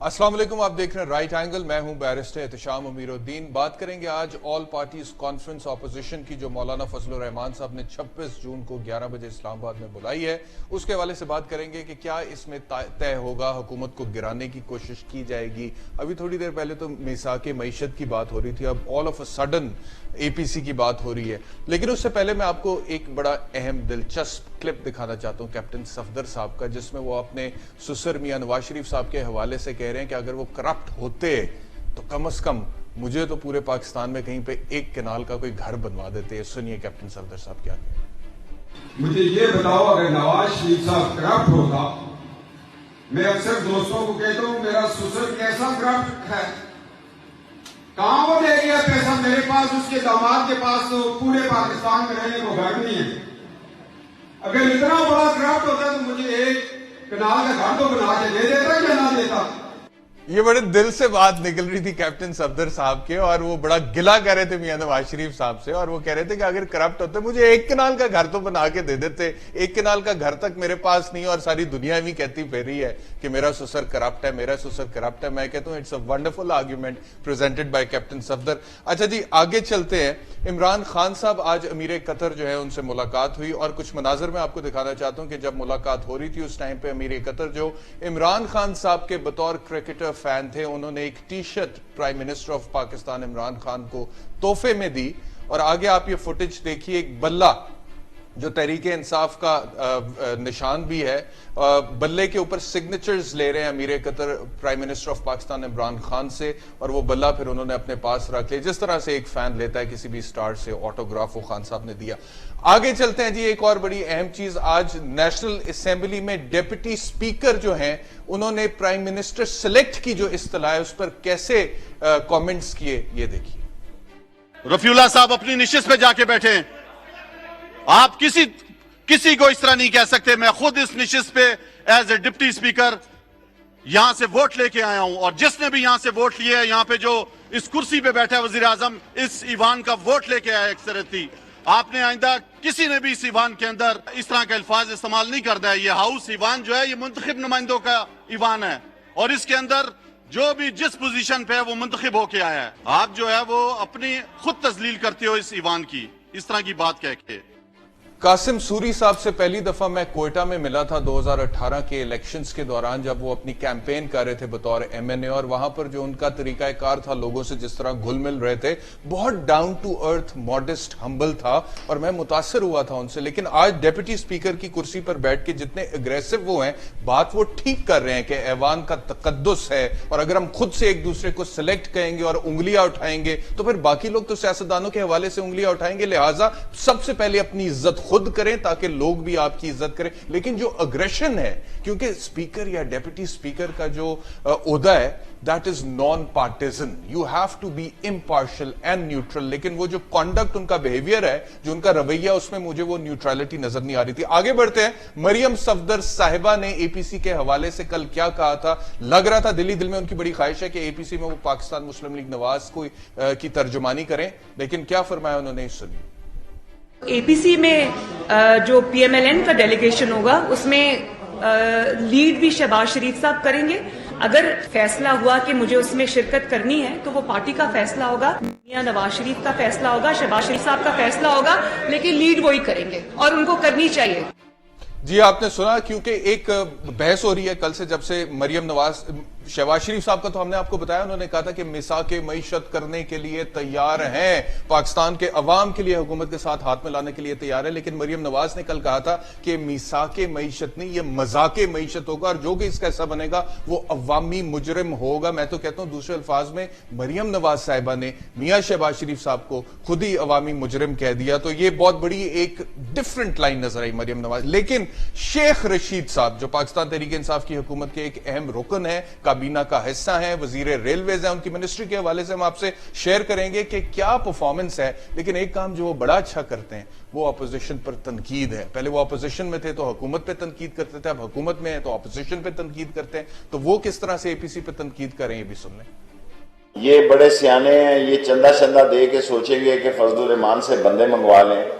अस्सलाम वालेकुम, आप देख रहे हैं राइट एंगल। मैं हूं बैरिस्टर एहतशाम अमीरुद्दीन। बात करेंगे आज ऑल पार्टीज कॉन्फ्रेंस ऑपोजिशन की जो मौलाना फजलुर रहमान साहब ने 26 जून को 11 बजे इस्लामाबाद में बुलाई है, उसके हवाले से बात करेंगे कि क्या इसमें तय होगा, हुकूमत को गिराने की कोशिश की जाएगी। अभी थोड़ी देर पहले तो मिसाके मईशत की बात हो रही थी, अब all of a sudden APC की बात हो रही है। लेकिन उससे पहले मैं आपको एक बड़ा अहम दिलचस्प क्लिप दिखाना चाहता हूं कैप्टन सफदर साहब का, जिसमें वो अपने ससुर मियां नवाज शरीफ साहब के हवाले से कह रहे हैं कि अगर वो करप्ट होते तो कम से कम मुझे तो पूरे पाकिस्तान में कहीं पे एक कैनाल का कोई घर बनवा देते। सुनिए कैप्टन सफदर साहब क्या कह रहे हैं। मुझे ये बताओ, अगर नवाज शरीफ साहब करप्ट होता, मैं अक्सर दोस्तों को कहता हूं मेरा ससुर कैसा करप्ट है, कहां वो ले गया पैसा मेरे पास, उसके दामाद के पास तो पूरे पाकिस्तान में रहने को घर नहीं है। अगर इतना बड़ा करप्ट होता तो मुझे एक कनाल का घर तो बना के दे देता या ना देता। ये बड़े दिल से बात निकल रही थी कैप्टन सफदर साहब के, और वो बड़ा गिला कर रहे थे मियां नवाज शरीफ साहब से, और वो कह रहे थे कि अगर करप्ट होते मुझे एक कनाल का घर तो बना के दे देते। एक कनाल का घर तक मेरे पास नहीं, और सारी दुनिया भी कहती फिर रही है कि मेरा ससुर करप्ट है, मेरा ससुर करप्ट है। मैं कहता हूं it's a wonderful argument presented by captain Safdar. अच्छा जी, आगे चलते हैं। इमरान खान साहब आज अमीर कतर जो है उनसे मुलाकात हुई, और कुछ मनाजर में आपको दिखाना चाहता हूं कि जब मुलाकात हो रही थी उस टाइम पे अमीर कतर जो इमरान खान साहब के बतौर क्रिकेटर फैन थे, उन्होंने एक T shirt prime minister of Pakistan Imran Khan को तोहफे में दी। और आगे आप ये फुटेज देखिए, एक बल्ला जो तहरीके इंसाफ का निशान भी है, बल्ले के ऊपर सिग्नेचर्स ले रहे हैं अमीर Qatar prime minister of Pakistan Imran Khan से, और वो बल्ला फिर उन्होंने अपने पास रख लिया, जिस तरह से एक फैन लेता है किसी भी स्टार से ऑटोग्राफ, वो खान साहब ने दिया। आगे चलते हैं जी, एक और बड़ी अहम चीज, आज नेशनल असेंबली में डिप्टी स्पीकर जो हैं उन्होंने प्राइम मिनिस्टर सिलेक्ट की जो इस्तिलाह है उस पर कैसे कमेंट्स किए, ये देखिए। रफीउल्लाह साहब अपनी निशिस्त पे जाके बैठे, आप किसी को इस तरह नहीं कह सकते। मैं खुद इस निशिस्त पे एज ए डिप्टी स्पीकर यहां से वोट लेके आया हूं, और जिसने भी यहां से वोट लिए, यहां पे जो इस कुर्सी पे बैठा है वजीर आजम, इस ईवान का वोट लेके आया अक्सरियत थी। आपने आइंदा किसी ने भी इस ईवान के अंदर इस तरह का अल्फाज इस्तेमाल नहीं करना है। ये हाउस ईवान जो है ये मुंतखिब नुमाइंदों का ईवान है, और इसके अंदर जो भी जिस पोजीशन पे है वो मुंतखिब होके आया है। आप जो है वो अपनी खुद तजलील करते हो इस ईवान की, इस तरह की बात कह के। कासिम सूरी साहब से पहली दफा मैं कोयटा में मिला था 2018 के इलेक्शंस के दौरान, जब वो अपनी कैंपेन कर रहे थे बतौर एमएनए, और वहां पर जो उनका तरीकाकार था लोगों से जिस तरह घुल मिल रहे थे, बहुत down to earth, modest, humble था, और मैं मुतासर हुआ था उनसे। लेकिन आज डिप्टी स्पीकर की कुर्सी पर बैठ के जितने अग्रेसिव वो हैं, बात वो ठीक कर रहे हैं कि ऐवान का तकद्दुस है, और अगर हम खुद से एक दूसरे को सिलेक्ट कहेंगे और उंगलियां उठाएंगे तो फिर बाकी लोग तो सियासतदानों के हवाले से उंगलियां उठाएंगे। लिहाजा सबसे पहले अपनी इज्जत खुद करें ताकि लोग भी आपकी इज्जत करें। लेकिन जो अग्रेशन है, क्योंकि स्पीकर या डेप्यूटी स्पीकर का जो ओहदा है that is non partisan, you have to be impartial and neutral. लेकिन वो जो कॉन्डक्ट, उनका बिहेवियर है, जो उनका रवैया, उसमें मुझे वो न्यूट्रलिटी नजर नहीं आ रही थी। आगे बढ़ते हैं। मरियम सफदर साहिबा ने एपीसी के हवाले से कल क्या कहा था। लग रहा था दिल में उनकी बड़ी ख्वाहिश है कि एपीसी में वो पाकिस्तान मुस्लिम लीग नवाज को की तर्जुमानी करें, लेकिन क्या फरमाया उन्होंने, सुनिए। एपीसी में जो पीएमएलएन का डेलीगेशन होगा उसमें लीड भी शहबाज शरीफ साहब करेंगे। अगर फैसला हुआ कि मुझे उसमें शिरकत करनी है तो वो पार्टी का फैसला होगा, मियां नवाज शरीफ का फैसला होगा, शहबाज शरीफ साहब का फैसला होगा, लेकिन लीड वही करेंगे और उनको करनी चाहिए। जी, आपने सुना, क्योंकि एक बहस हो रही है कल से, जब से मरियम नवाज, शहबाज शरीफ साहब का तो हमने आपको बताया, उन्होंने कहा था कि मिसाके मईशत करने के लिए तैयार हैं, पाकिस्तान के अवाम के लिए हुकूमत के साथ हाथ में लाने के लिए तैयार है। लेकिन मरियम नवाज ने कल कहा था कि मिसाके मईशत नहीं, ये मजाके मईशत होगा, और जो कि इसका हिस्सा बनेगा वो अवामी मुजरिम होगा। मैं तो कहता हूं दूसरे अल्फाज में मरियम नवाज साहिबा ने मियां शहबाज शरीफ साहब को खुद ही अवामी मुजरिम कह दिया, तो ये बहुत बड़ी एक डिफरेंट लाइन नजर आई मरियम नवाज। लेकिन शेख रशीद साहब जो पाकिस्तान तहरीक इंसाफ की हुकूमत के एक अहम रुकन है, काबीना का हिस्सा है, वजीर रेलवेज है, उनकी मिनिस्ट्री के हवाले से हम आपसे शेयर करेंगे कि क्या परफॉर्मेंस है। लेकिन एक काम जो वो बड़ा अच्छा करते हैं वो अपोजिशन पर तनकीद है। पहले वो अपोजिशन में थे तो हुकूमत पे तनकीद करते थे, अब हुकूमत में है तो अपोजिशन पे तनकीद करते हैं। तो वो किस तरह से एपीसी पे तनकीद करें, ये भी सुन लें। ये बड़े सियाने हैं, ये चंदा चंदा दे के सोचेंगे कि फजलुर रहमान से बंदे मंगवा लें।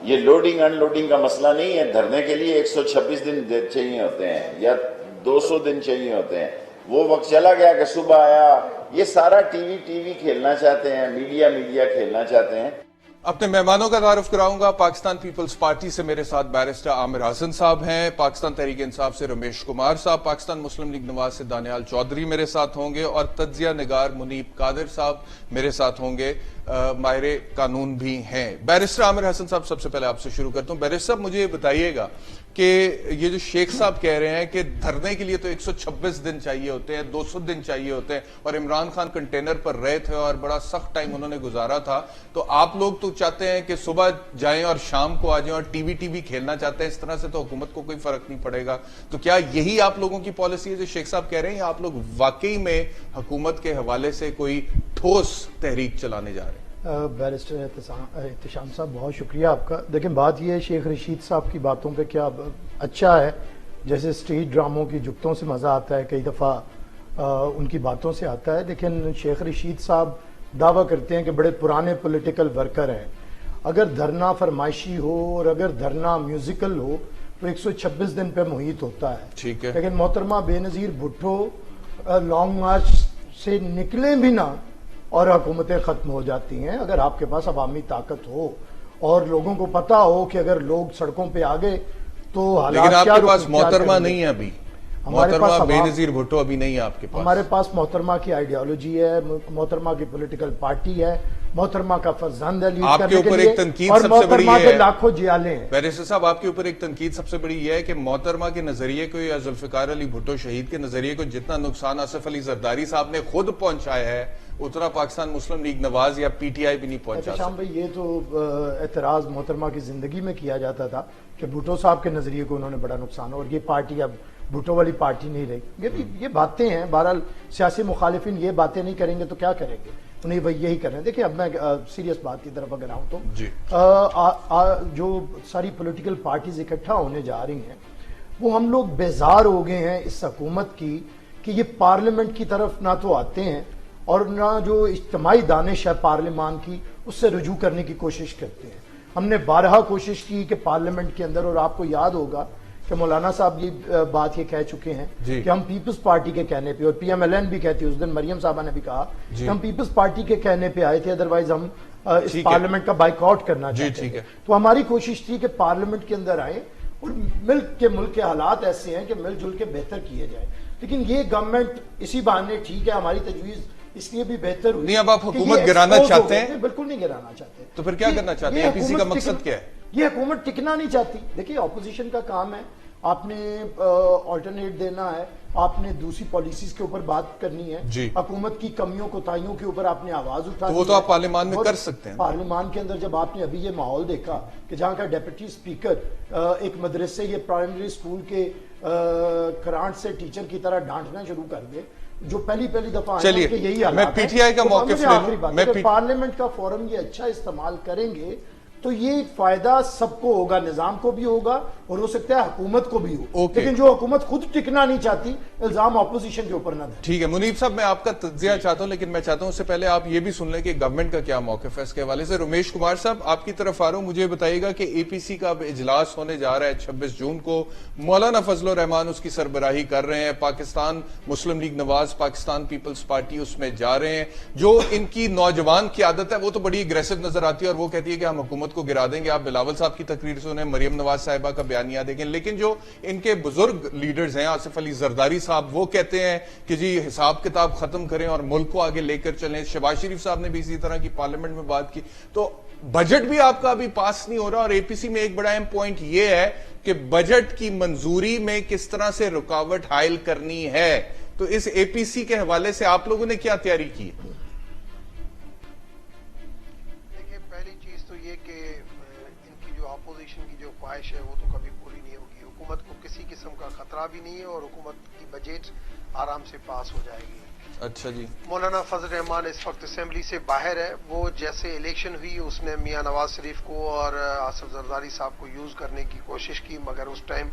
ये लोडिंग अनलोडिंग का मसला नहीं है। धरने के लिए 126 दिन चाहिए होते हैं या 200 दिन चाहिए होते हैं। वो वक्त चला गया कि सुबह आया, ये सारा टीवी खेलना चाहते हैं, मीडिया खेलना चाहते हैं। अपने मेहमानों का तारुफ कराऊंगा। पाकिस्तान पीपल्स पार्टी से मेरे साथ बैरिस्टर आमिर हसन साहब हैं, पाकिस्तान तहरीक इंसाफ से रमेश कुमार साहब, पाकिस्तान मुस्लिम लीग नवाज से दानियाल चौधरी मेरे साथ होंगे और तज्जिया निगार मुनीब कादिर साहब मेरे साथ होंगे, माहिर कानून भी हैं। बैरिस्टर आमिर हसन साहब, सबसे पहले आपसे शुरू करता हूं। बैरिस्टर साहब, मुझे ये बताइएगा कि ये जो शेख साहब कह रहे हैं कि धरने के लिए तो 126 दिन चाहिए होते हैं, 200 दिन चाहिए होते हैं, और इमरान खान कंटेनर पर रहे थे और बड़ा सख्त टाइम उन्होंने गुजारा था, तो आप लोग तो चाहते हैं कि सुबह जाएं और शाम को आ जाएं और टीवी खेलना चाहते हैं, इस तरह से तो हुकूमत को कोई फर्क नहीं पड़ेगा। तो क्या यही आप लोगों की पॉलिसी है जो शेख साहब कह रहे हैं, या आप लोग वाकई में हुकूमत के हवाले से कोई ठोस तहरीक चलाने जा रहे हैं? बैरिस्टर एहतशाम साहब, बहुत शुक्रिया आपका। लेकिन बात यह है, शेख रशीद साहब की बातों पे क्या अच्छा है, जैसे स्टेज ड्रामों की जुगतों से मज़ा आता है, कई दफ़ा उनकी बातों से आता है, लेकिन शेख रशीद साहब दावा करते हैं कि बड़े पुराने पॉलिटिकल वर्कर हैं। अगर धरना फरमाइशी हो और अगर धरना म्यूजिकल हो तो 126 दिन पे मुहित होता है। ठीक है। लेकिन मोहतरमा बेनज़ीर भुट्टो लॉन्ग मार्च से निकले भी ना और हुकूमतें ख़त्म हो जाती हैं। अगर आपके पास अवामी ताकत हो और लोगों को पता हो कि अगर लोग सड़कों पे आ गए तो हालात लेकिन क्या आपके पास मोहतरमा नहीं है अभी, मोहतरमा बेनज़ीर भुट्टो अभी नहीं है आपके पास। हमारे पास मोहतरमा की आइडियोलॉजी है, मोहतरमा की पॉलिटिकल पार्टी है, मोहतरमा का फर्जंद है लीड आपके करने के ऊपर लिए, एक तनकीद और सबसे बड़ी मोहतरमा के है, लाखों जियाले हैं। बैरिस्टर साहब, आपके ऊपर एक तनकीद सबसे बड़ी यह है कि मोहतरमा के नजरिए को या जुल्फिकार अली भुट्टो शहीद के नजरिए को जितना नुकसान आसिफ अली जरदारी साहब ने खुद पहुंचाया है, उतना पाकिस्तान मुस्लिम लीग नवाज या पीटीआई भी नहीं पहुंचा शाम भाई, ये तो एतराज मोहतरमा की जिंदगी में किया जाता था कि भुट्टो साहब के नजरिए को उन्होंने बड़ा नुकसान, और ये पार्टी अब भुट्टो वाली पार्टी नहीं रही। ये बातें हैं। बहरहाल सियासी मुखालिफिन ये बातें नहीं करेंगे तो क्या करेंगे, उन्हें वही यही कर रहे हैं। देखिए, अब मैं सीरियस बात की तरफ अगर आऊं तो जी। जो सारी पॉलिटिकल पार्टीज इकट्ठा होने जा रही हैं, वो हम लोग बेजार हो गए हैं इस हुकूमत की कि ये पार्लियामेंट की तरफ ना तो आते हैं और ना जो इज्तिमाई दानिश है पार्लियामान की उससे रुजू करने की कोशिश करते हैं। हमने बारहा कोशिश की कि पार्लियामेंट के अंदर, और आपको याद होगा कि मौलाना साहब ये बात ये कह चुके हैं कि हम पीपल्स पार्टी के कहने पे, और पीएमएलएन भी कहती है, उस दिन मरियम साहबा ने भी कहा कि हम पीपल्स पार्टी के कहने पे आए थे, अदरवाइज हम इस पार्लियामेंट का बाइकआउट करना चाहते थे। तो हमारी कोशिश थी कि पार्लियामेंट के अंदर आए और मुल्क के हालात ऐसे हैं कि मिलजुल के बेहतर किए जाए। लेकिन ये गवर्नमेंट इसी बहाने, ठीक है, हमारी तजवीज इसलिए भी बेहतर हुई। नहीं, अब आप हुकूमत गिराना चाहते हैं? बिल्कुल नहीं गिराना चाहते। तो फिर क्या करना चाहते हैं? एपीसी का मकसद क्या है? ये हुकूमत टिकना नहीं चाहती। देखिए, ऑपोजिशन का काम है, आपने ऑल्टरनेट देना है, आपने दूसरी पॉलिसीज के ऊपर बात करनी है, हुकूमत की कमियों कोताहियों के ऊपर आपने आवाज उठानी है। वो तो आप पार्लियामान में कर सकते हैं। पार्लियामान के अंदर जब आपने अभी ये माहौल देखा कि जहां का डेप्यूटी स्पीकर एक मदरसे ये प्राइमरी स्कूल के करांट से टीचर की तरह डांटना शुरू कर दे, जो पहली दफा चलिए, यही मैं पीटीआई का मौके पार्लियामेंट का फोरम ये अच्छा इस्तेमाल करेंगे तो ये फायदा सबको होगा, निजाम को भी होगा और हो सकता है हुकूमत को भी हो। लेकिन जो हुकूमत खुद टिकना नहीं चाहती, इल्जाम ऑपोजिशन के ऊपर ना दे। ठीक है मुनीब साहब, मैं आपका तज्जिया चाहता हूं, लेकिन मैं चाहता हूं उससे पहले आप ये भी सुन लें कि गवर्नमेंट का क्या मौक़िफ़ है इसके हवाले से। रमेश कुमार साहब, आपकी तरफ आ रहा हूं, मुझे बताइएगा कि एपीसी का अब इजलास होने जा रहा है 26 जून को। मौलाना फजलुर रहमान उसकी सरबराही कर रहे हैं, Pakistan Muslim League Nawaz, Pakistan Peoples Party उसमें जा रहे हैं। जो इनकी नौजवान की आदत है वो तो बड़ी अग्रेसिव नजर आती है और वो कहती है कि हम हुकूमत को गिरा देंगे। आप बिलावल साहब की तकरीर सुने, मरियम नवाज साहिबा का बयानिया देखें। लेकिन जो इनके बुजुर्ग लीडर्स हैं, आसिफ अली जरदारी साहब, वो कहते हैं कि जी हिसाब किताब खत्म करें और मुल्क को आगे लेकर चलें। शहबाज शरीफ साहब ने भी इसी तरह की पार्लियामेंट में बात की। तो बजट भी आपका अभी पास नहीं हो रहा, और एपीसी में एक बड़ा अहम पॉइंट यह है कि बजट की मंजूरी में किस तरह से रुकावट हायल करनी है। तो इस एपीसी के हवाले से आप लोगों ने क्या तैयारी की? देखिए, पहली चीज तो ये कि इनकी जो अपोजिशन की जो ख्वाहिश है वो तो कभी पूरी नहीं होगी। हुकूमत को किसी किस्म का खतरा भी नहीं है और हुकूमत की बजट आराम से पास हो जाएगी। अच्छा जी। मौलाना फजल रहमान इस वक्त असेंबली से बाहर है। वो जैसे इलेक्शन हुई उसने मियां नवाज शरीफ को और आसिफ जरदारी साहब को यूज करने की कोशिश की, मगर उस टाइम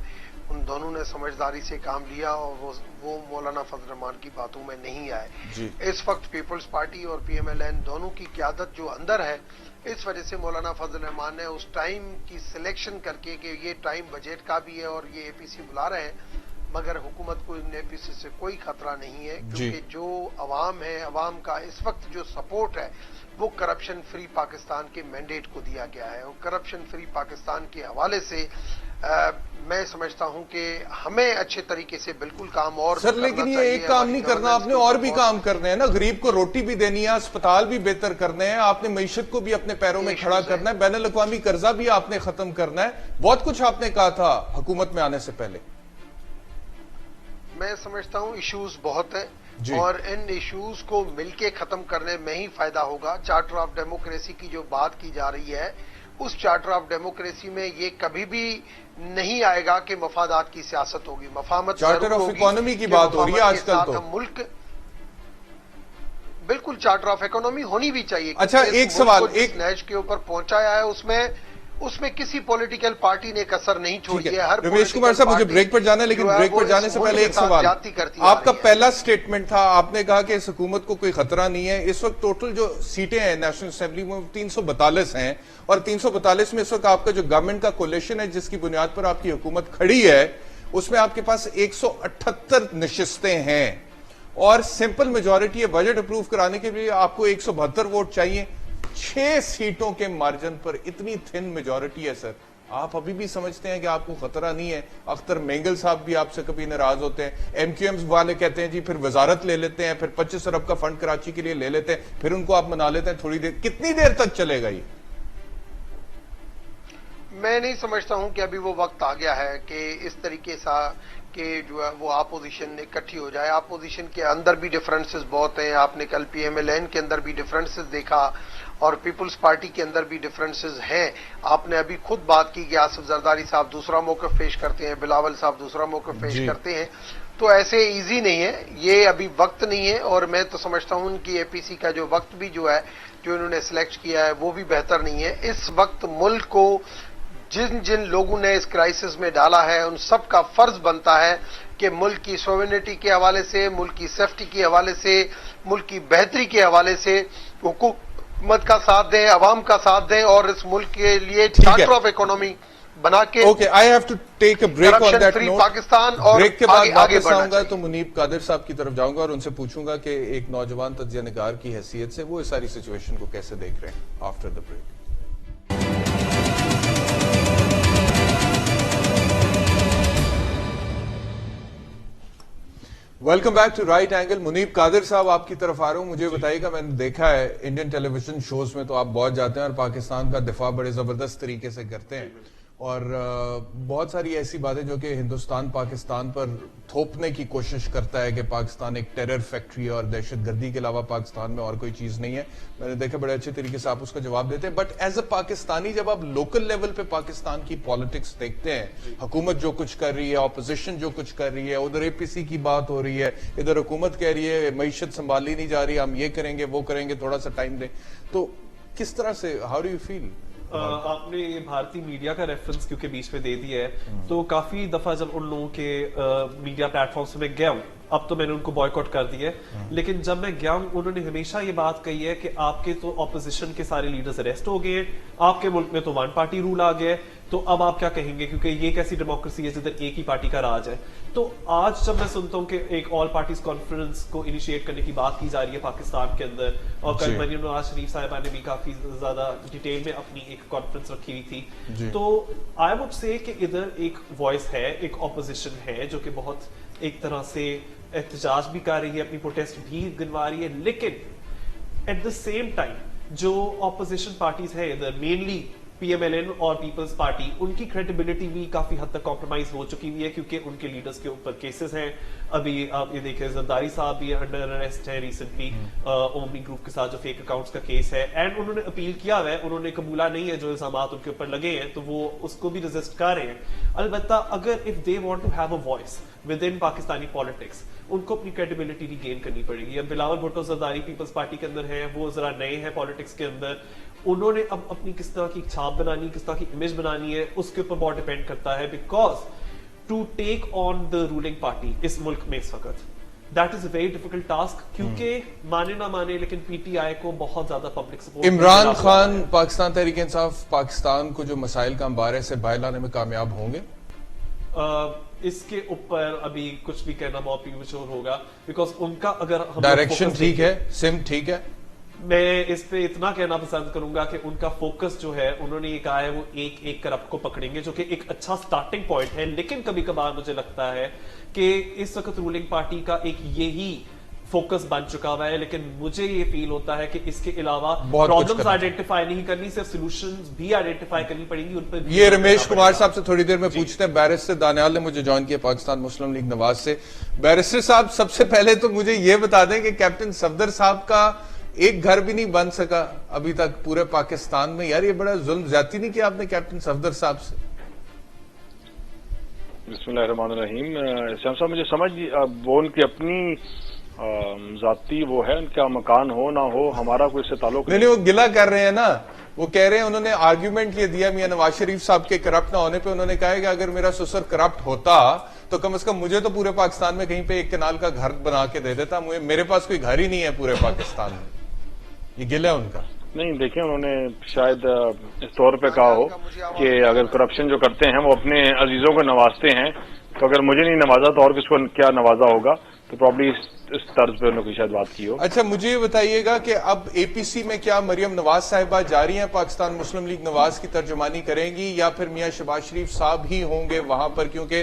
उन दोनों ने समझदारी से काम लिया और वो मौलाना फजल रहमान की बातों में नहीं आए। इस वक्त पीपल्स पार्टी और पीएमएलएन दोनों की क़यादत जो अंदर है, इस वजह से मौलाना फजल रहमान ने उस टाइम की सिलेक्शन करके कि ये टाइम बजट का भी है और ये एपीसी बुला रहे हैं, मगर हुकूमत को इन एपीसी से कोई खतरा नहीं है, क्योंकि जो अवाम है, अवाम का इस वक्त जो सपोर्ट है वो करप्शन फ्री पाकिस्तान के मैंडेट को दिया गया है। और करप्शन फ्री पाकिस्तान के हवाले से मैं समझता हूं कि हमें अच्छे तरीके से बिल्कुल काम और सर, लेकिन ये एक काम नहीं करना, आपने और भी काम करने हैं ना। गरीब को रोटी भी देनी है, अस्पताल भी बेहतर करने हैं, आपने मईशत को भी अपने पैरों में खड़ा करना है, बैनुल अक़वामी कर्जा भी आपने खत्म करना है। बहुत कुछ आपने कहा था हुकूमत में आने से पहले। मैं समझता हूं इश्यूज बहुत है और इन इश्यूज को मिलके खत्म करने में ही फायदा होगा। चार्टर ऑफ डेमोक्रेसी की जो बात की जा रही है, उस चार्टर ऑफ डेमोक्रेसी में ये कभी भी नहीं आएगा कि मफादात की सियासत होगी। मफामत चार्टर ऑफ इकोनॉमी की बात हो रही है आजकल तो। मुल्क बिल्कुल चार्टर ऑफ इकोनॉमी होनी भी चाहिए। अच्छा, एक सवाल, एक नहज के ऊपर पहुंचाया है उसमें किसी पॉलिटिकल पार्टी ने कसर नहीं छोड़ी है। हर रमेश कुमार साहब, मुझे ब्रेक पर जाना है, लेकिन ब्रेक पर जाने से पहले एक सवाल। आपका पहला स्टेटमेंट था, आपने कहा कि इस हुकूमत को कोई खतरा नहीं है। इस वक्त टोटल जो सीटें हैं नेशनल असेंबली में 342 हैं, और 342 में इस वक्त आपका जो गवर्नमेंट का कोलिशन है जिसकी बुनियाद पर आपकी हुकूमत खड़ी है, उसमें आपके पास 178 नशिस्तें हैं और सिंपल मेजॉरिटी है। बजट अप्रूव कराने के लिए आपको 172 वोट चाहिए। 6 सीटों के मार्जिन पर इतनी थिन मेजॉरिटी है सर, आप अभी भी समझते हैं कि आपको खतरा नहीं है? अख्तर मेंगल साहब भी आपसे कभी नाराज होते हैं, एमक्यूएम वाले कहते हैं जी फिर वजारत ले लेते हैं, फिर 25 अरब का फंड कराची के लिए ले लेते हैं, फिर उनको आप मना लेते हैं थोड़ी देर। कितनी देर तक चलेगा ये? मैं नहीं समझता हूं कि अभी वो वक्त आ गया है कि इस तरीके सा कि जो है वो अपोजिशन इकट्ठी हो जाए। अपोजिशन के अंदर भी डिफरेंसेस बहुत हैं। आपने कल पीएमएलएन के अंदर भी डिफरेंसेस देखा और पीपुल्स पार्टी के अंदर भी डिफरेंसेस हैं। आपने अभी खुद बात की कि आसिफ जरदारी साहब दूसरा मौक़िफ़ पेश करते हैं, बिलावल साहब दूसरा मौक़िफ़ पेश करते हैं। तो ऐसे इजी नहीं है, ये अभी वक्त नहीं है। और मैं तो समझता हूं कि एपीसी का जो वक्त भी जो है, जो इन्होंने सिलेक्ट किया है, वो भी बेहतर नहीं है। इस वक्त मुल्क को जिन जिन लोगों ने इस क्राइसिस में डाला है, उन सब का फर्ज बनता है कि मुल्क की सोवेनिटी के हवाले से, मुल्क की सेफ्टी के हवाले से, मुल्क की बेहतरी के हवाले से हुकूमत का साथ दें, अवाम का साथ दें और इस मुल्क के लिए चार्टर ऑफ इकोनॉमी बना के okay, I have to take a break on that note. Pakistan और ब्रेक के बाद वापस आऊंगा तो मुनीब कादिर साहब की तरफ जाऊंगा और उनसे पूछूंगा कि एक नौजवान तज्जिया निगार की हैसियत से वो इस सारी सिचुएशन को कैसे देख रहे हैं after the break. Welcome back to right angle. Munib Qadir sahab, आपकी तरफ आ रहा हूं। मुझे बताइएगा, मैंने देखा है इंडियन टेलीविजन शोज में तो आप बहुत जाते हैं और पाकिस्तान का दिफा बड़े जबरदस्त तरीके से करते हैं और बहुत सारी ऐसी बातें जो कि हिंदुस्तान पाकिस्तान पर थोपने की कोशिश करता है कि पाकिस्तान एक टेरर फैक्ट्री और दहशतगर्दी के अलावा पाकिस्तान में और कोई चीज नहीं है। मैंने देखा बड़े अच्छे तरीके से आप उसका जवाब देते हैं। बट एज अ पाकिस्तानी, जब आप लोकल लेवल पे पाकिस्तान की पॉलिटिक्स देखते हैं, हुकूमत जो कुछ कर रही है, ऑपोजिशन जो कुछ कर रही है, उधर एपीसी की बात हो रही है, इधर हुकूमत कह रही है मईशत संभाली नहीं जा रही, हम ये करेंगे वो करेंगे, थोड़ा सा टाइम दें, तो किस तरह से, हाउ डू यू फील? आपने भारतीय मीडिया का रेफरेंस क्योंकि बीच में दे दिया है, तो काफी दफा जब उन लोगों के मीडिया प्लेटफॉर्म्स में गया हूं, अब तो मैंने उनको बॉयकॉट कर दिया है, लेकिन जब मैं गया हूं उन्होंने हमेशा ये बात कही है कि आपके तो ऑपोजिशन के सारे लीडर्स अरेस्ट हो गए, आपके मुल्क में तो वन पार्टी रूल आ गया है, तो अब आप क्या कहेंगे? क्योंकि ये कैसी डेमोक्रेसी है जिधर एक ही पार्टी का राज है। तो आज जब मैं सुनता हूं कि एक ऑल पार्टीज कॉन्फ्रेंस को इनिशिएट करने की बात की जा रही है पाकिस्तान के अंदर, और कल मरियम नवाज शरीफ साहिबा ने भी काफी ज्यादा डिटेल में अपनी एक कॉन्फ्रेंस रखी हुई थी, तो आई वुड से कि इधर एक वॉइस है, एक ऑपोजिशन है जो कि बहुत एक तरह से एहतजाज भी कर रही है, अपनी प्रोटेस्ट भी गिनवा रही है, लेकिन एट द सेम टाइम जो ऑपोजिशन पार्टीज है इधर, मेनली पीएमएलएन और पीपल्स पार्टी, उनकी क्रेडिबिलिटी भी काफी हद तक कॉम्प्रोमाइज हो चुकी हुई है क्योंकि उनके लीडर्स के ऊपर केसेस हैं। अभी आप ये देखिए जरदारी साहब भी अंडर अरेस्ट है रिसेंटली, ओमनी ग्रुप के साथ जो फेक अकाउंट्स का केस है, एंड उन्होंने अपील किया हुआ है, उन्होंने कबूला नहीं है जो इल्जाम उनके ऊपर लगे हैं, तो वो उसको भी रेजिस्ट कर रहे हैं। अलबत्ता अगर if they want to have a voice within Pakistani politics, उनको अपनी क्रेडिबिलिटी भी गेन करनी पड़ेगी। अब बिलावल भुट्टो जरदारी पीपल्स पार्टी के अंदर है, वो जरा नए हैं पॉलिटिक्स के अंदर, उन्होंने अब अपनी किस तरह की छाप बनानी, किस तरह की इमेज बनानी है, उसके ऊपर बहुत डिपेंड करता है। Because to take on the ruling party इस मुल्क में इस वक्त that is a very difficult task, क्योंकि माने ना माने लेकिन पीटीआई को बहुत ज्यादा पब्लिक सपोर्ट। इमरान खान पाकिस्तान तहरीक इंसाफ पाकिस्तान को जो मसाइल का अंबार है से बाहर लाने में कामयाब होंगे? इसके ऊपर अभी कुछ भी कहना बहुत प्रीमेच्योर होगा, बिकॉज उनका अगर हम डायरेक्शन focus ठीक देखें- है, सिम ठीक है, मैं इस पे इतना कहना पसंद करूंगा कि उनका फोकस जो है, उन्होंने ये कहा है वो एक एक करप्ट को पकड़ेंगे, जो कि एक अच्छा स्टार्टिंग पॉइंट है। लेकिन कभी कभार मुझे लगता है कि इस वक्त रूलिंग पार्टी का एक यही फोकस बन चुका हुआ है, लेकिन मुझे ये फील होता है कि इसके अलावा बहुत कुछ प्रॉब्लम्स करना आइडेंटिफाई नहीं करनी, सिर्फ सॉल्यूशंस भी आइडेंटिफाई करनी पड़ेंगी, उन पर भी ये जोर रमेश देना कुमार पड़ेगा। साहब से थोड़ी देर में पूछते हैं। बैरिस्टर दानियाल ने मुझे ज्वाइन किया पाकिस्तान मुस्लिम लीग नवाज से। बैरिस्टर साहब, सबसे पहले तो मुझे ये बता दें कि कैप्टन सफदर साहब का एक घर भी नहीं बन सका अभी तक पूरे पाकिस्तान में। यार ये बड़ा जुल्म ज्यादती नहीं किया आपने कैप्टन सफदर साहब से? बिस्मिल्लाहिर्रहमानिर्रहीम। श्याम साहब, मुझे समझ वो उनकी अपनी जाती वो है, उनका मकान हो ना हो, हमारा कोई इससे ताल्लुक नहीं, वो गिला कर रहे हैं ना। वो कह रहे हैं, उन्होंने आर्ग्यूमेंट ये दिया मियां नवाज शरीफ साहब के करप्ट ना होने पे। उन्होंने कहा है कि अगर मेरा ससुर करप्ट होता तो कम से कम मुझे तो पूरे पाकिस्तान में कहीं पे एक कनाल का घर बना के दे देता। मेरे पास कोई घर ही नहीं है पूरे पाकिस्तान में। ये गिला है उनका। नहीं। देखिए, उन्होंने शायद इस तौर पे कहा हो कि अगर करप्शन जो करते हैं वो अपने अजीजों को नवाजते हैं, तो अगर मुझे नहीं नवाजा तो और किसको क्या नवाजा होगा, तो प्रॉब्ली इस तर्ज पे उन्होंने शायद बात की हो। अच्छा, मुझे ये बताइएगा कि अब एपीसी में क्या मरियम नवाज साहिबा जा रही हैं, पाकिस्तान मुस्लिम लीग नवाज की तर्जुमानी करेंगी, या फिर मियां शहबाज शरीफ साहब ही होंगे वहां पर? क्योंकि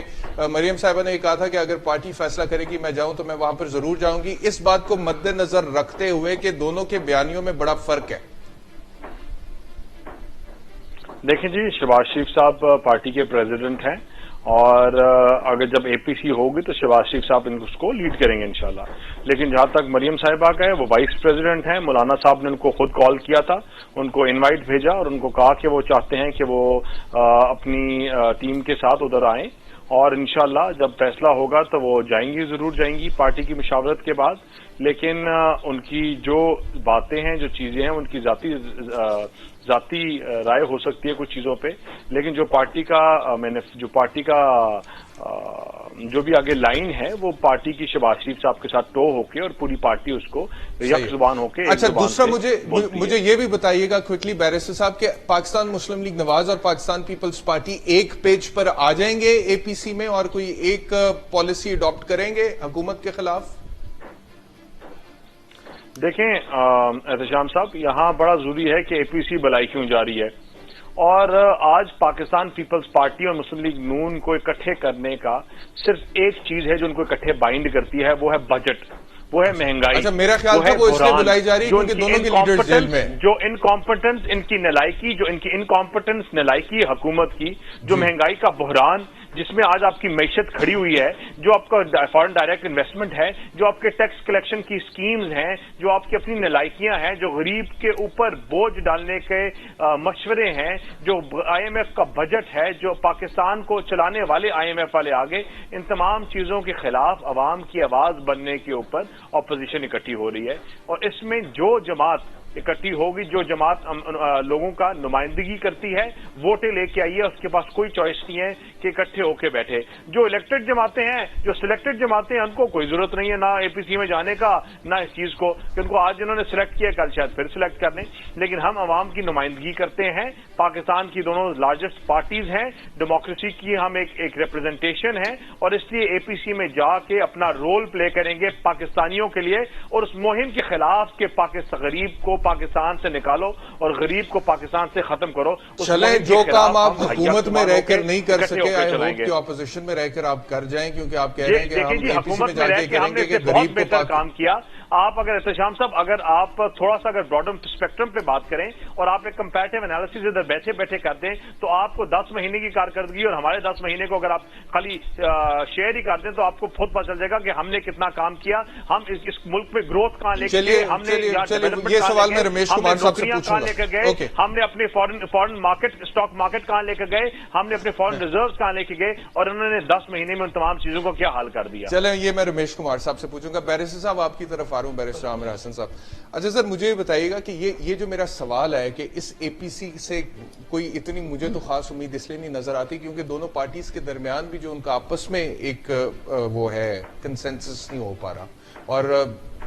मरियम साहिबा ने कहा था कि अगर पार्टी फैसला करेगी मैं जाऊं तो मैं वहां पर जरूर जाऊंगी। इस बात को मद्देनजर रखते हुए कि दोनों के बयानियों में बड़ा फर्क है। देखिए जी, शहबाज शरीफ साहब पार्टी के प्रेसिडेंट हैं, और अगर जब एपीसी होगी तो शहबाज शरीफ साहब उसको लीड करेंगे इंशाल्लाह। लेकिन जहां तक मरियम साहिबा का है, वो वाइस प्रेसिडेंट हैं। मौलाना साहब ने उनको खुद कॉल किया था, उनको इनवाइट भेजा और उनको कहा कि वो चाहते हैं कि वो अपनी टीम के साथ उधर आएं, और इंशाल्लाह जब फैसला होगा तो वो जाएंगी, जरूर जाएंगी पार्टी की मुशावरत के बाद। लेकिन उनकी जो बातें हैं, जो चीजें हैं, उनकी जाती राय हो सकती है कुछ चीजों पे, लेकिन जो पार्टी का जो भी आगे लाइन है, वो पार्टी की शहबाज शरीफ साहब के साथ टो होके और पूरी पार्टी उसको यक जुबान होके। अच्छा, दूसरा मुझे ये भी बताइएगा क्विकली बैरिस्टर साहब के पाकिस्तान मुस्लिम लीग नवाज और पाकिस्तान पीपल्स पार्टी एक पेज पर आ जाएंगे एपीसी में और कोई एक पॉलिसी अडॉप्ट करेंगे हुकूमत के खिलाफ? देखें एहतशाम साहब, यहाँ बड़ा जरूरी है कि एपीसी भलाई क्यों जा रही है, और आज पाकिस्तान पीपल्स पार्टी और मुस्लिम लीग नून को इकट्ठे करने का सिर्फ एक चीज है जो उनको इकट्ठे बाइंड करती है, वो है बजट, वो है महंगाई। अच्छा, मेरा ख्याल था वो इसलिए बुलाई जा रही है क्योंकि दोनों के लीडर्स जेल में। जो इनकॉम्पिटेंस, इनकी नलायकी, जो इनकी इनकॉम्पिटेंस नलायकी हुकूमत की, जो महंगाई का बहरान जिसमें आज आपकी मैशत खड़ी हुई है, जो आपका फॉरेन डायरेक्ट इन्वेस्टमेंट है, जो आपके टैक्स कलेक्शन की स्कीम्स हैं, जो आपकी अपनी नलायकियां हैं, जो गरीब के ऊपर बोझ डालने के मशवरे हैं, जो आईएमएफ का बजट है, जो पाकिस्तान को चलाने वाले आईएमएफ वाले आगे, इन तमाम चीजों के खिलाफ अवाम की आवाज बनने के ऊपर अपोजिशन इकट्ठी हो रही है। और इसमें जो जमात इकट्ठी होगी, जो जमात लोगों का नुमाइंदगी करती है, वोटें लेके आई है, उसके पास कोई चॉइस नहीं है कि इकट्ठे होके बैठे। जो इलेक्टेड जमातें हैं, जो सिलेक्टेड जमातें हैं, उनको कोई जरूरत नहीं है ना एपीसी में जाने का, ना इस चीज को कि उनको आज जिन्होंने सिलेक्ट किया कल शायद फिर सिलेक्ट कर लें। लेकिन हम अवाम की नुमाइंदगी करते हैं, पाकिस्तान की दोनों लार्जेस्ट पार्टीज हैं, डेमोक्रेसी की हम एक रिप्रेजेंटेशन है, और इसलिए एपीसी में जाके अपना रोल प्ले करेंगे पाकिस्तानियों के लिए, और उस मुहिम के खिलाफ के गरीब को पाकिस्तान से निकालो और गरीब को पाकिस्तान से खत्म करो। चले, जो काम आप हुकूमत में रहकर नहीं कर सके, आई होप कि ऑपोजिशन में रहकर आप कर जाएं, क्योंकि आप कह रहे हैं कि हम एपीसी में जाके करेंगे कि गरीब को बेहतर काम किया। आप अगर एहतशाम साहब, अगर आप थोड़ा सा अगर ब्रॉडर स्पेक्ट्रम पे बात करें और आप एक कंपैरेटिव एनालिसिस इधर बैठे बैठे कर दें, तो आपको 10 महीने की कारकर्दगी और हमारे 10 महीने को अगर आप खाली शेयर ही कर दें, तो आपको खुद पता चल जाएगा कि हमने कितना काम किया, हम इस मुल्क में ग्रोथ कहां लेके गए, हमने ये सवाल मैं रमेश कुमार साहब से कहां लेकर गए, हमने अपने फॉरेन मार्केट, स्टॉक मार्केट कहां लेकर गए, हमने अपने फॉरेन रिजर्व कहां लेके गए, और उन्होंने 10 महीने में उन तमाम चीजों को क्या हाल कर दिया। चले, ये मैं रमेश कुमार साहब से पूछूंगा। बैरिस्टर साहब, आपकी तरफ आ रहा हूं, बैरिस्टर आमिर हसन साहब। अच्छा सर, मुझे बताइएगा कि ये जो मेरा सवाल है कि इस एपीसी से कोई इतनी मुझे तो खास उम्मीद इसलिए नहीं नजर आती क्योंकि दोनों पार्टीज के दरमियान भी जो उनका आपस में एक वो है कंसेंसस नहीं हो पा रहा, और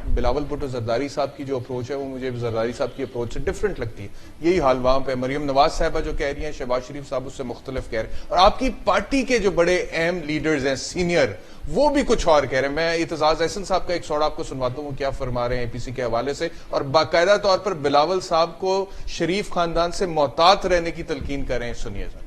بلاول بھٹو زرداری صاحب کی جو اپروچ ہے وہ مجھے زرداری صاحب کی اپروچ سے ڈفرنٹ لگتی ہے. یہی حال وہاں پہ مریم نواز صاحبہ جو کہہ رہی ہیں, شہباز شریف صاحب اس سے مختلف کہہ رہے ہیں, اور آپ کی پارٹی کے جو بڑے اہم لیڈرز ہیں سینئر وہ بھی کچھ اور کہہ رہے ہیں. میں اعتزاز احسن صاحب کا ایک سوڑا آپ کو سنواتا ہوں وہ کیا فرما رہے ہیں اے پی سی کے حوالے سے, اور باقاعدہ طور پر بلاول صاحب کو شریف خاندان سے محتاط رہنے کی تلقین کر رہے ہیں. سنیے ذرا.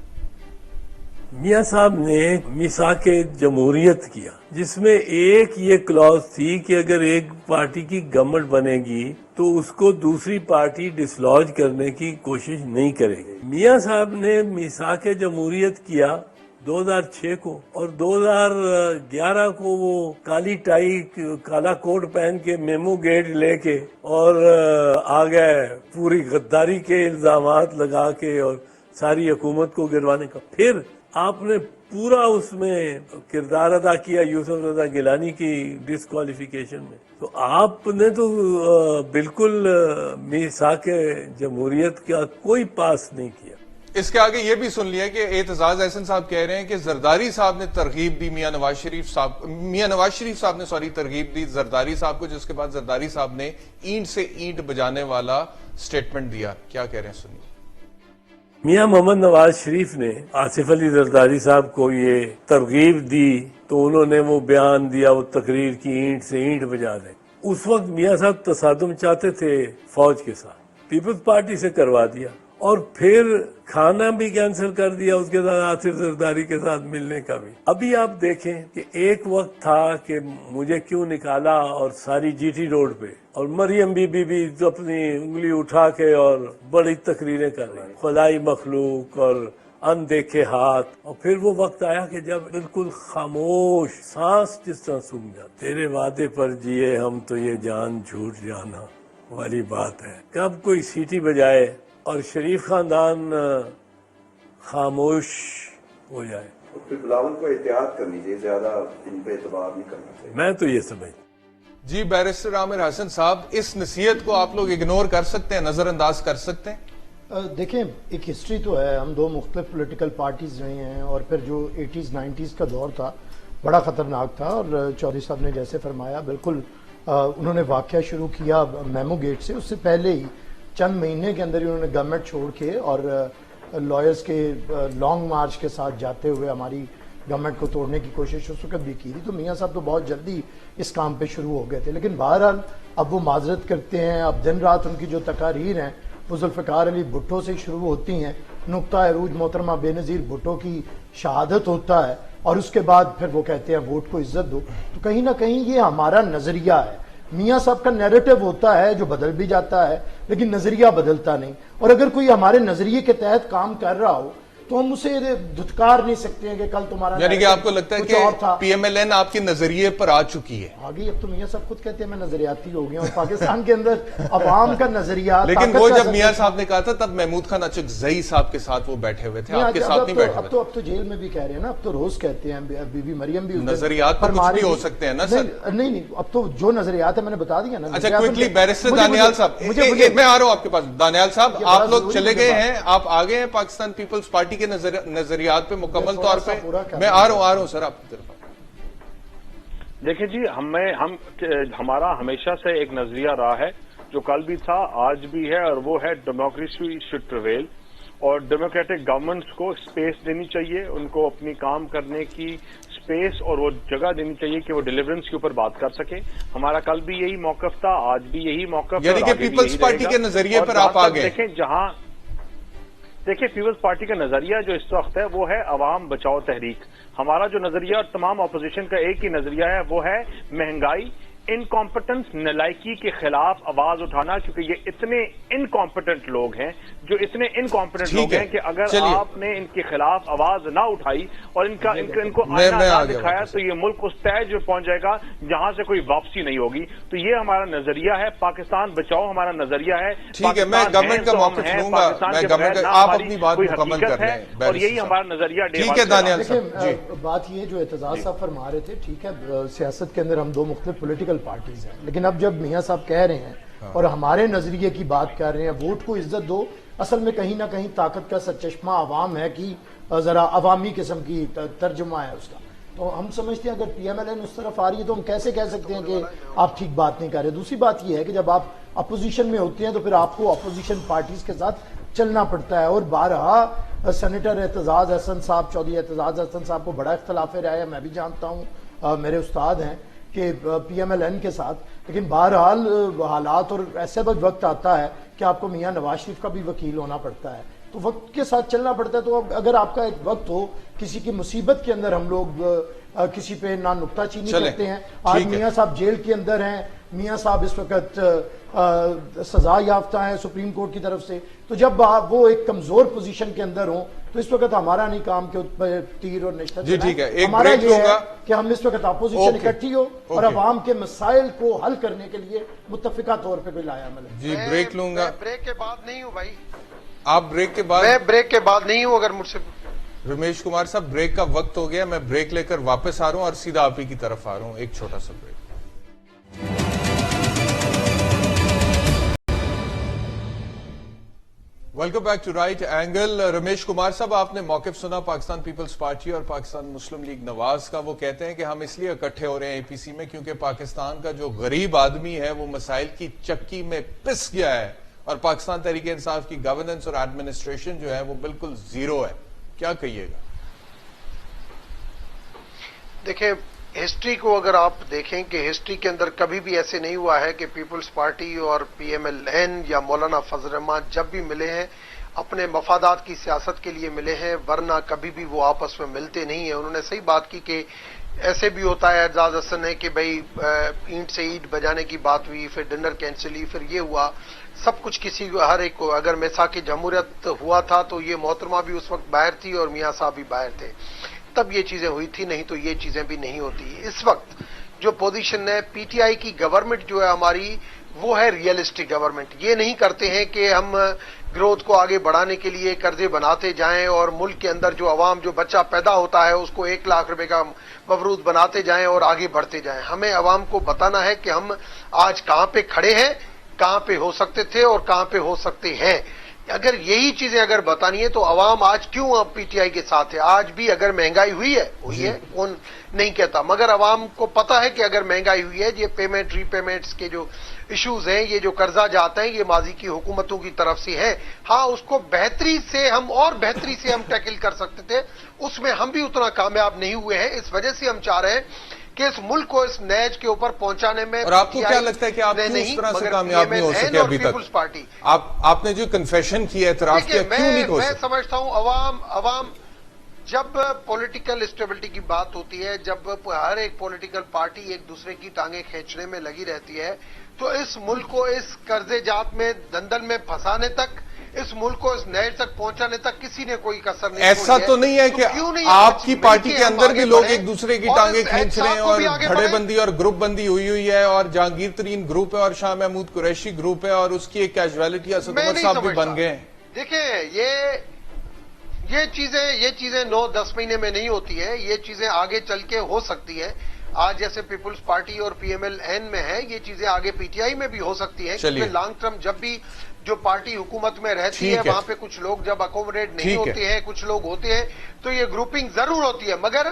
میاں صاحب نے میثاق جمہوریت کیا جس میں ایک یہ کلاز تھی کہ اگر ایک پارٹی کی گورنمنٹ بنے گی تو اس کو دوسری پارٹی ڈسلوج کرنے کی کوشش نہیں کرے گی. میاں صاحب نے میثاق جمہوریت کیا 2006 کو, اور 2011 کو وہ کالی ٹائی کالا کوٹ پہن کے میمو گیٹ لے کے اور آ گئے پوری غداری کے الزامات لگا کے اور ساری حکومت کو گروانے کا. پھر آپ نے پورا اس میں کردار ادا کیا یوسف رضا گیلانی کی ڈسکوالیفیکیشن میں. تو آپ نے تو بالکل میثاق جمہوریت کا کوئی پاس نہیں کیا. اس کے آگے یہ بھی سن لیا کہ اعتزاز احسن صاحب کہہ رہے ہیں کہ زرداری صاحب نے ترغیب دی میاں نواز شریف صاحب نے ترغیب دی زرداری صاحب کو, جس کے بعد زرداری صاحب نے اینٹ سے اینٹ بجانے والا سٹیٹمنٹ دیا. کیا کہہ رہے ہیں سنیے. میاں محمد نواز شریف نے آصف علی زرداری صاحب کو یہ ترغیب دی تو انہوں نے وہ بیان دیا, وہ تقریر کی اینٹ سے اینٹ بجا دیں. اس وقت میاں صاحب تصادم چاہتے تھے فوج کے ساتھ, پیپلز پارٹی سے کروا دیا, اور پھر کھانا بھی کینسل کر دیا اس کے ساتھ, آصف زرداری کے ساتھ ملنے کا بھی. ابھی آپ دیکھیں کہ ایک وقت تھا کہ مجھے کیوں نکالا اور ساری جی ٹی روڈ پہ, اور مریم بی بی بھی اپنی انگلی اٹھا کے اور بڑی تقریریں کر رہی, خدائی مخلوق اور اندیکھے ہاتھ. اور پھر وہ وقت آیا کہ جب بالکل خاموش, سانس جس طرح سوکھ جاتی. تیرے وعدے پر جیے ہم تو یہ جان جھوٹ جانا والی بات ہے. کب کوئی سیٹی بجائے اور شریف خاندان خاموش ہو جائے. پھر بلاول کو احتیاط کرنی چاہیے, زیادہ ان پہ اعتبار نہیں کرنا چاہیے. میں تو یہ سمجھ. جی بیرسٹر عامر حسن صاحب, اس نصیحت کو آپ لوگ اگنور کر سکتے ہیں, نظر انداز کر سکتے ہیں؟ دیکھیں ایک ہسٹری تو ہے, ہم دو مختلف پولیٹیکل پارٹیز رہے ہیں, اور پھر جو 80s 90s کا دور تھا بڑا خطرناک تھا, اور چودھری صاحب نے جیسے فرمایا بالکل انہوں نے واقعہ شروع کیا میمو گیٹ سے. اس سے پہلے ہی چند مہینے کے اندر ہی انہوں نے گورنمنٹ چھوڑ کے اور لائرز کے لانگ مارچ کے ساتھ جاتے ہوئے ہماری گورنمنٹ کو توڑنے کی کوشش اس وقت بھی کی تھی. تو میاں صاحب تو بہت جلدی اس کام پہ شروع ہو گئے تھے, لیکن بہرحال اب وہ معذرت کرتے ہیں. اب دن رات ان کی جو تقاریر ہیں وہ ذوالفقار علی بھٹو سے شروع ہوتی ہیں, نقطہ عروج محترمہ بے نظیر بھٹو کی شہادت ہوتا ہے, اور اس کے بعد پھر وہ کہتے ہیں ووٹ کو عزت دو. تو کہیں نہ کہیں یہ ہمارا نظریہ ہے. میاں صاحب کا نیریٹو ہوتا ہے جو بدل بھی جاتا ہے, لیکن نظریہ بدلتا نہیں. اور اگر کوئی ہمارے نظریے کے تحت کام کر رہا ہو تو ہم اسے دھتکار نہیں سکتے ہیں کہ کل تمہارا, یعنی کہ آپ کو لگتا ہے کہ پی ایم ایل این آپ کے نظریے پر آ چکی ہے. آگے اب تو میاں صاحب خود کہتے ہیں میں نظریاتی ہو گیا, اور پاکستان کے اندر عوام کا نظریہ. لیکن وہ جب میاں صاحب نے کہا تھا تب محمود خان اچکزئی صاحب کے ساتھ وہ بیٹھے ہوئے تھے, آپ کے ساتھ نہیں بیٹھے ہوئے. اب تو جیل میں بھی کہہ رہے ہیں نا, اب تو روز کہتے ہیں بی بی مریم بھی. نظریات پر کچھ بھی ہو سکتے ہیں نا سر. نہیں, اب تو جو نظریات ہے میں نے بتا دیا نا. اچھا کوئکلی بیرسٹر دانیال صاحب, میں آ رہا ہوں آپ کے پاس. دانیال صاحب آپ لوگ چلے گئے ہیں, آپ آگے ہیں پاکستان پیپلز پارٹی کے نظریات پہ مکمل طور پہ. میں آ رہا ہوں سر آپ کی طرف. دیکھیں جی, ہمارا ہمیشہ سے ایک نظریہ رہا ہے جو کل بھی تھا آج بھی ہے, اور وہ ہے ڈیموکریسی شوڈ پریویل. اور ڈیموکریٹک گورنمنٹس کو اسپیس دینی چاہیے, ان کو اپنی کام کرنے کی اسپیس اور وہ جگہ دینی چاہیے کہ وہ ڈیلیورنس کے اوپر بات کر سکے. ہمارا کل بھی یہی موقف تھا, آج بھی یہی موقف. یعنی کہ پیپلز پارٹی کے نظریے پر آپ آ گئے. دیکھیں پیپلز پارٹی کا نظریہ جو اس وقت ہے وہ ہے عوام بچاؤ تحریک. ہمارا جو نظریہ اور تمام اپوزیشن کا ایک ہی نظریہ ہے, وہ ہے مہنگائی, انکمپٹنس, نالائکی کے خلاف آواز اٹھانا. کیونکہ یہ اتنے انکمپٹنٹ لوگ ہیں, جو اتنے انکمپٹنٹ لوگ ہیں کہ اگر آپ نے ان کے خلاف آواز نہ اٹھائی اور ان کو آئینہ نہ دکھایا تو یہ ملک اس طے جو پہنچ جائے گا جہاں سے کوئی واپسی نہیں ہوگی. تو یہ ہمارا نظریہ ہے, پاکستان بچاؤ ہمارا نظریہ ہے. ٹھیک ہے, میں گورنمنٹ کا موقف لوں گا, میں گورنمنٹ کا, آپ اپنی بات مکمل کر رہے ہیں, اور یہی ہمارا نظریہ. ٹھیک ہے دانیال صاحب, بات یہ جو اعتزاز صاحب فرما رہے تھے, ٹھیک ہے سیاست کے اندر ہم دو مختلف پولیٹیکل پارٹیز ہیں, لیکن اب جب میاں صاحب کہہ رہے ہیں اور ہمارے نظریے کی بات کر رہے ہیں ووٹ کو عزت دو, اصل میں کہیں نہ کہیں طاقت کا سرچشمہ عوام ہے کہ ذرا عوامی قسم کی ترجمہ ہے اس کا. تو ہم سمجھتے ہیں اگر پی ایم ایل این اس طرف آ رہی ہے تو ہم کیسے کہہ سکتے ہیں کہ آپ ٹھیک بات نہیں کر رہے. دوسری بات یہ ہے کہ جب آپ اپوزیشن میں ہوتے ہیں تو پھر آپ کو اپوزیشن پارٹیز کے ساتھ چلنا پڑتا ہے. اور بارہا سینیٹر اعتزاز احسن صاحب, چودھری اعتزاز احسن صاحب کو بڑا اختلاف رائے ہے, میں بھی جانتا ہوں, میرے استاد ہیں, کہ پی ایم ایل این کے ساتھ, لیکن بہرحال حالات اور ایسے وقت آتا ہے کہ آپ کو میاں نواز شریف کا بھی وکیل ہونا پڑتا ہے, تو وقت کے ساتھ چلنا پڑتا ہے. تو اگر آپ کا ایک وقت ہو کسی کی مصیبت کے اندر, ہم لوگ کسی پہ نہ نکتہ چینی کرتے ہیں. آج میاں صاحب جیل کے اندر ہیں, میاں صاحب اس وقت سزا یافتہ ہیں سپریم کورٹ کی طرف سے, تو جب وہ ایک کمزور پوزیشن کے اندر ہوں تو اس وقت ہمارا نہیں کام کہ تیر اور نشتر جی ٹھیک ہے, ایک ہمارا بریک یہ ہے لوں گا کہ ہم اس وقت اپوزیشن اکٹھی ہو اور عوام کے مسائل کو حل کرنے کے لیے متفقہ طور پہ کوئی لایا عمل ہے. جی بریک لوں گا. بریک کے بعد نہیں ہوں بھائی, آپ بریک کے بعد. میں بریک کے بعد نہیں ہوں. اگر مجھ سے رمیش کمار صاحب بریک کا وقت ہو گیا, میں بریک لے کر واپس آ رہا ہوں اور سیدھا آپ ہی کی طرف آ رہا ہوں. ایک چھوٹا سا break. Welcome back to right angle. Ramesh Kumar sahab, آپ نے موقف سنا پاکستان پیپلز پارٹی اور پاکستان مسلم لیگ نواز کا. وہ کہتے ہیں کہ ہم اس لیے اکٹھے ہو رہے ہیں اے پی سی میں کیونکہ پاکستان کا جو غریب آدمی ہے وہ مسائل کی چکی میں پس گیا ہے, اور پاکستان تحریک انصاف کی گورننس اور ایڈمنسٹریشن جو ہے وہ بالکل زیرو ہے. کیا کہیے گا؟ دیکھیں, ہسٹری کو اگر آپ دیکھیں کہ ہسٹری کے اندر کبھی بھی ایسے نہیں ہوا ہے کہ پیپلز پارٹی اور پی ایم ایل این یا مولانا فضل الرحمان جب بھی ملے ہیں اپنے مفادات کی سیاست کے لیے ملے ہیں, ورنہ کبھی بھی وہ آپس میں ملتے نہیں ہیں. انہوں نے صحیح بات کی کہ ایسے بھی ہوتا ہے, اعزاز حسن ہے کہ بھائی اینٹ سے اینٹ بجانے کی بات ہوئی, پھر ڈنر کینسل ہوئی, پھر یہ ہوا, سب کچھ کسی کو ہر ایک کو. اگر میثاق جمہوریت ہوا تھا تو یہ محترمہ بھی اس وقت باہر تھی اور میاں صاحب بھی باہر تھے, تب یہ چیزیں ہوئی تھی, نہیں تو یہ چیزیں بھی نہیں ہوتی. اس وقت جو پوزیشن ہے پی ٹی آئی کی گورنمنٹ جو ہے ہماری, وہ ہے ریئلسٹک گورنمنٹ. یہ نہیں کرتے ہیں کہ ہم گروتھ کو آگے بڑھانے کے لیے قرضے بناتے جائیں اور ملک کے اندر جو عوام جو بچہ پیدا ہوتا ہے اس کو 1 لاکھ روپے کا مفروض بناتے جائیں اور آگے بڑھتے جائیں. ہمیں عوام کو بتانا ہے کہ ہم آج کہاں پہ کھڑے ہیں, کہاں پہ ہو سکتے تھے اور کہاں پہ ہو سکتے ہیں. اگر یہی چیزیں اگر بتانی ہے تو عوام آج کیوں پی ٹی آئی کے ساتھ ہے. آج بھی اگر مہنگائی ہوئی ہے کون نہیں کہتا, مگر عوام کو پتا ہے کہ اگر مہنگائی ہوئی ہے, یہ پیمنٹ ری پیمنٹس کے جو ایشوز ہیں, یہ جو قرضہ جاتے ہیں, یہ ماضی کی حکومتوں کی طرف سے ہے. ہاں, اس کو بہتری سے ہم ٹیکل کر سکتے تھے, اس میں ہم بھی اتنا کامیاب نہیں ہوئے ہیں. اس وجہ سے ہم چاہ رہے ہیں کہ اس ملک کو اس نیج کے اوپر پہنچانے میں. اور آپ کو کیا لگتا ہے کہ آپ کیوں اس طرح سے کامیاب نہیں ہو سکے ابھی تک؟ آپ نے جو کنفیشن کی ہے, اعتراف کیا, کیوں نہیں ہو سکے؟ میں سمجھتا ہوں عوام جب پولیٹیکل اسٹیبلٹی کی بات ہوتی ہے, جب ہر ایک پولیٹیکل پارٹی ایک دوسرے کی ٹانگیں کھینچنے میں لگی رہتی ہے, تو اس ملک کو اس قرضے جات میں دندل میں پھنسانے تک, اس ملک کو اس نیج تک پہنچانے تک کسی نے کوئی کسر نہیں. ایسا تو نہیں ہے کہ آپ کی پارٹی کے اندر بھی لوگ ایک دوسرے کی ٹانگیں کھینچ رہے ہیں اور بھڑے بندی اور گروپ بندی ہوئی ہے, اور جہانگیر ترین گروپ ہے اور شاہ محمود قریشی گروپ ہے, اور اس کی ایک کیجویلٹی اسد عمر صاحب بھی بن گئے ہیں. دیکھیں, یہ چیزیں 9-10 مہینے میں نہیں ہوتی ہے, یہ چیزیں آگے چل کے ہو سکتی ہے. آج جیسے پیپلز پارٹی اور پی ایم ایل این میں ہے, یہ چیزیں آگے پی ٹی آئی میں بھی ہو سکتی ہیں, کیونکہ لانگ ٹرم جب بھی جو پارٹی حکومت میں رہتی ہے وہاں پہ کچھ لوگ جب اکوموڈیٹ نہیں ہوتے ہیں, کچھ لوگ ہوتے ہیں, تو یہ گروپنگ ضرور ہوتی ہے. مگر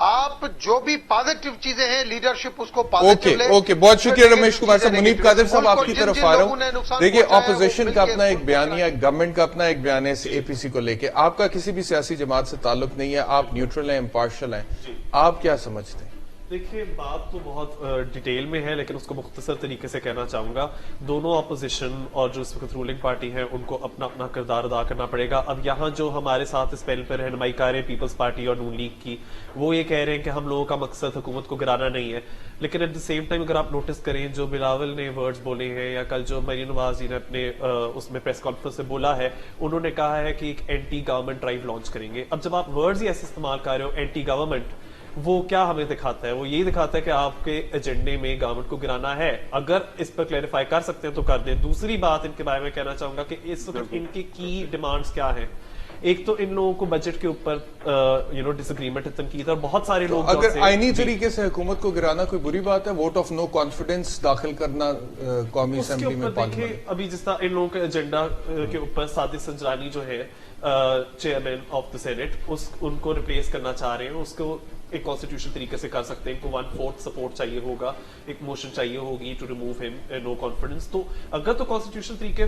آپ جو بھی پازیٹیو چیزیں ہیں, لیڈرشپ اس کو پازیٹیو لیں. اوکے, بہت شکریہ رمیش کمار صاحب. منیب قادر صاحب, آپ کی طرف آ رہا ہوں. دیکھیے, اپوزیشن کا اپنا ایک بیانیہ ہے, گورنمنٹ کا اپنا ایک بیان ہے اے پی سی کو لے کے. آپ کا کسی بھی سیاسی جماعت سے تعلق نہیں ہے, آپ نیوٹرل ہیں, امپارشل ہیں, آپ کیا سمجھتے ہیں؟ دیکھیے, بات تو بہت ڈیٹیل میں ہے, لیکن اس کو مختصر طریقے سے کہنا چاہوں گا. دونوں اپوزیشن اور جو اس وقت رولنگ پارٹی ہے, ان کو اپنا اپنا کردار ادا کرنا پڑے گا. اب یہاں جو ہمارے ساتھ اس پینل پر رہنمائی کر رہے ہیں پیپلز پارٹی اور نون لیگ کی, وہ یہ کہہ رہے ہیں کہ ہم لوگوں کا مقصد حکومت کو گرانا نہیں ہے. لیکن ایٹ دا سیم ٹائم اگر آپ نوٹس کریں, جو بلاول نے ورڈز بولے ہیں, یا کل جو مریم نواز جی نے اپنے اس میں پریس کانفرنس سے بولا ہے, انہوں نے کہا ہے کہ ایک اینٹی گورنمنٹ ڈرائیو لانچ کریں گے. اب جب آپ ورڈز ہی ایسے استعمال کر رہے ہو, اینٹی گورنمنٹ, وہ کیا ہمیں دکھاتا ہے؟ وہ یہی دکھاتا ہے کہ آپ کے ایجنڈے میں گورنمنٹ کو گرانا ہے. اگر اس پر کلیریفائی کر سکتے ہیں تو کر دیں. دوسری بات ان کے بارے میں کہنا چاہوں گا کہ اس وقت ان کی ڈیمانڈز کیا ہیں. ایک تو ان لوگوں کو بجٹ کے اوپر ڈس اگریمنٹ تنقید, اور بہت سارے لوگ اگر آئینی طریقے سے حکومت کو گرانا کوئی بری بات ہے, ووٹ آف نو کانفیڈنس داخل کرنا قومی اسمبلی میں دیکھیں, ابھی جس طرح ان لوگوں کے ایجنڈا کے اوپر صادق سنجرانی جو ہے چیئرمین آف دا سینٹ, ان کو ریپلیس کرنا چاہ رہے ہیں. اس کو एक कॉन्स्टिट्यूशन तरीके से कर सकते हैं, इनको 1/4 सपोर्ट चाहिए होगा, एक मोशन चाहिए होगी to remove him, no confidence. तो अगर तो कॉन्स्टिट्यूशन तरीके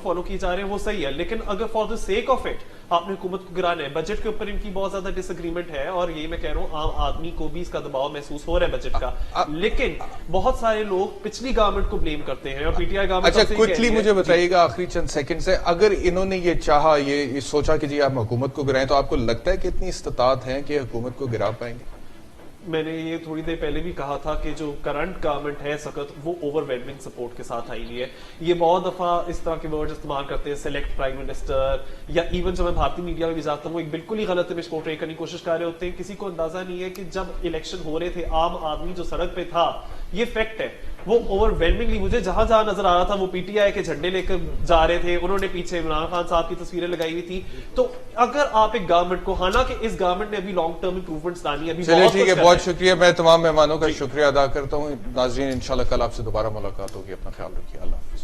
फॉलो किए जा रहे हैं वो सही है, लेकिन अगर for the sake of it आपने हुकूमत को गिराना है, बजट के ऊपर इनकी बहुत ज्यादा डिसएग्रीमेंट है और ये मैं कह रहा हूँ आम आदमी को भी इसका दबाव महसूस हो रहा है बजट का, लेकिन बहुत सारे लोग पिछली गवर्नमेंट को ब्लेम करते हैं और पीटीआई गवर्नमेंट। अच्छा क्विकली मुझे बताइएगा आखिरी चंद सेकंड से, अगर इन्होंने ये चाहा, ये सोचा कि जी आप हुकूमत को गिराएं, तो आपको लगता है कि इतनी इस्तात है कि हुकूमत को गिरा पाएंगे? मैंने ये थोड़ी देर पहले भी कहा था कि जो करंट गवर्नमेंट है सख्त, वो ओवरवेलमिंग सपोर्ट के साथ आई हुई है। ये बहुत दफा इस तरह के वर्ड्स इस्तेमाल करते हैं, सेलेक्ट प्राइम मिनिस्टर, या इवन जब मैं भारतीय मीडिया में भी जाता हूँ एक बिल्कुल ही गलत इमेज पोर्ट्रे करने की कोशिश कर रहे होते हैं। किसी को अंदाजा नहीं है कि जब इलेक्शन हो रहे थे आम आदमी जो सड़क पे था, ये फैक्ट है, वो ओवरवेलमिंगली मुझे जहां जहां नजर आ रहा था वो पीटीआई के झंडे लेकर जा रहे थे, उन्होंने पीछे इमरान खान साहब की तस्वीरें लगाई हुई थी। तो अगर आप एक गवर्नमेंट को, हालांकि इस गवर्नमेंट ने अभी लॉन्ग टर्म इंप्रूवमेंट्स लानी है, अभी चलिए ठीक है, बहुत शुक्रिया, मैं तमाम मेहमानों का शुक्रिया अदा करता हूँ। नाज़रीन इंशाल्लाह कल आपसे दोबारा मुलाकात होगी, अपना ख्याल रखिए, अल्लाह हाफ़िज़।